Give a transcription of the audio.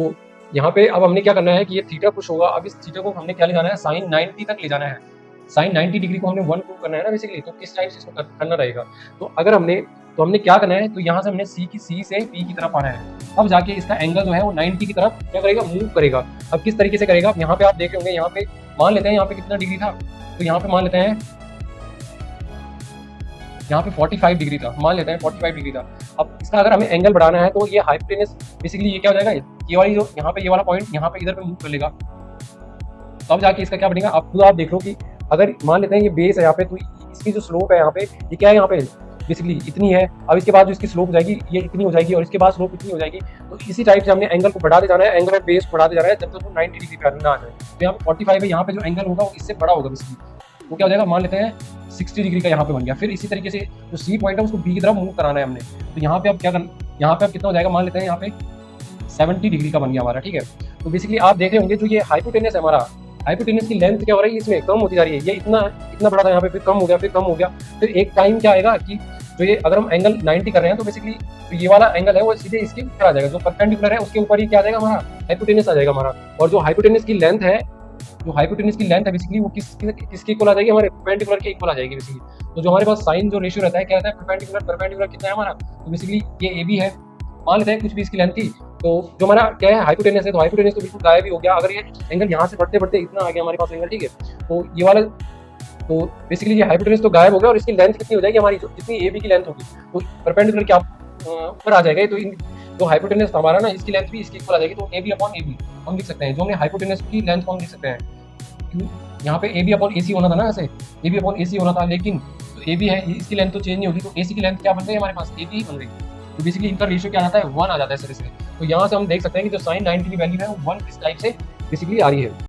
तो यहाँ पे अब हमने क्या करना है कि ये थीटा पुश होगा। अब इस थीटा को हमने क्या ले जाना है, साइन 90 तक ले जाना है। साइन 90 डिग्री को हमने 1 प्रूव करना है ना बेसिकली, तो किस टाइप से इसको करना रहेगा। तो अगर हमने क्या करना है, तो यहाँ से हमने सी से पी की तरफ आना है। अब जाके इसका एंगल जो है वो 90 की तरफ क्या करेगा, मूव करेगा। अब किस तरीके से करेगा, अब यहाँ पे आप देख रहे होंगे, यहाँ पे मान लेते हैं यहाँ पे कितना डिग्री था, तो यहाँ पे मान लेते हैं यहाँ पे 45 डिग्री था, मान लेते हैं 45 डिग्री था। अब इसका अगर हमें एंगल बढ़ाना है तो ये हाइपोटेनस बेसिकली ये क्या हो जाएगा, ये वाली जो यहाँ पे ये वाला पॉइंट यहाँ पे इधर पे मूव कर लेगा, तब जाके इसका क्या बनेगा। आप खुद आप देख लो कि अगर मान लेते हैं ये बेस है यहाँ पे, तो इसकी जो स्लोप है यहाँ पे, ये क्या है यहाँ पे बेसिकली इतनी है। अब इसके बाद जो इसकी स्लोप हो जाएगी ये इतनी हो जाएगी, और इसके बाद स्लोप इतनी हो जाएगी। तो इसी टाइप से हमने एंगल को बढ़ाते जाना है, एंगल ऑफ बेस बढ़ाते जाना है जब तक वो 90 डिग्री पे ना आ जाए। तो यहाँ पे 45 है, यहाँ पे जो एंगल होगा वो इससे बड़ा होगा बेसिकली, वो क्या हो जाएगा, मान लेते हैं 60 डिग्री का यहाँ पे बन गया। फिर इसी तरीके से जो सी पॉइंट है उसको बी की तरफ मूव कराना है हमने। तो यहाँ पे अब क्या करना, यहाँ पे अब कितना हो जाएगा, मान लेते हैं यहाँ पे 70 डिग्री का बन गया हमारा, ठीक है। तो बेसिकली आप देख रहे होंगे जो ये हाइपोटेनस है हमारा, हाइपोटेनस की लेंथ क्या हो रही है, इसमें कम होती जा रही है। ये इतना बड़ा था यहाँ पे, फिर कम हो गया, फिर कम हो गया। फिर एक टाइम क्या आएगा कि जो ये अगर हम एंगल 90 कर रहे हैं तो बेसिकली तो ये वाला एंगल है वो सीधे इसके ऊपर आ जाएगा, जो परपेंडिकुलर है उसके ऊपर ही क्या आ जाएगा हमारा, हाइपोटेनस आ जाएगा हमारा। और जो हाइपोटेनस की लेंथ है, बेसिकली वो किसके इक्वल आ जाएगी, हमारे परपेंडिकुलर के इक्वल आ जाएगी बेसिकली। तो जो हमारे पास साइन जो रेशियो रहता है क्या रहता है, परपेंडिकुलर कितना है हमारा, तो बेसिकली ये ए बी है, मान लेते हैं कुछ भी इसकी लेंथ थी। तो जो हमारा क्या है हाइपोटेनस है, तो हाइपोटेनस तो बिल्कुल गायब ही हो गया। अगर ये एंगल यहाँ से बढ़ते बढ़ते इतना आ गया हमारे पास एंगल, ठीक है, तो ये वाला तो बेसिकली ये हाइपोटेनस तो गायब हो गया, और इसकी लेंथ कितनी हो जाएगी हमारी, जितनी ए बी की लेंथ होगी तो परपेंडिकुलर क्या ऊपर आ जाएगा। तो जो हाइपोटेनस हमारा ना, इसकी लेंथ भी इसके इक्वल आ जाएगी। तो A B upon A B हम लिख सकते हैं, जो हमने हाइपोटेनस की लेंथ को हम लिख सकते हैं। क्यों, यहाँ पे ए बी अपॉन ए सी होना था ना, ऐसे ए बी अपॉन ए सी होना था, लेकिन तो ए बी है, इसकी लेंथ तो चेंज नहीं होगी, तो ए सी की लेंथ क्या बन गई हमारे पास, ए बी ही बन गई। तो बेसिकली इनका रेशियो क्या आ जाता है, 1 आ जाता है सर इससे। तो यहाँ से हम देख सकते हैं कि जो साइन 90 की वैल्यू है वो 1 इस टाइप से बेसिकली आ रही है।